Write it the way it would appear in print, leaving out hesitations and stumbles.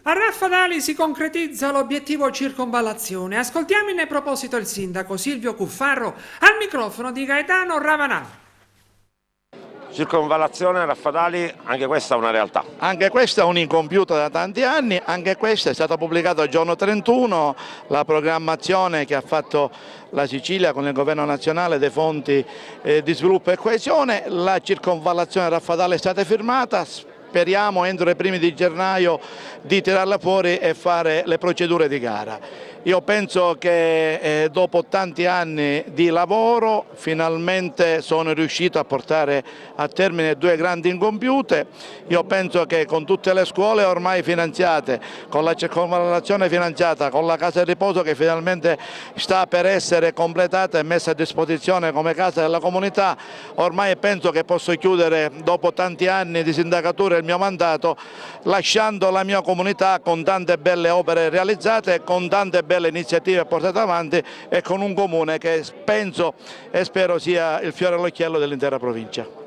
A Raffadali si concretizza l'obiettivo circonvallazione. Ascoltiamo in proposito il sindaco Silvio Cuffarro al microfono di Gaetano Ravanà. Circonvallazione Raffadali, anche questa è una realtà. Anche questa è un'incompiuta da tanti anni, anche questa è stata pubblicata il giorno 31, la programmazione che ha fatto la Sicilia con il governo nazionale dei fondi di sviluppo e coesione, la circonvallazione Raffadali è stata firmata. Speriamo entro i primi di gennaio di tirarla fuori e fare le procedure di gara. Io penso che dopo tanti anni di lavoro finalmente sono riuscito a portare a termine due grandi incompiute. Io penso che con tutte le scuole ormai finanziate, con la circonvallazione finanziata, con la casa di riposo che finalmente sta per essere completata e messa a disposizione come casa della comunità, ormai penso che posso chiudere dopo tanti anni di sindacatura il mio mandato lasciando la mia comunità con tante belle opere realizzate, con tante belle iniziative portate avanti e con un comune che penso e spero sia il fiore all'occhiello dell'intera provincia.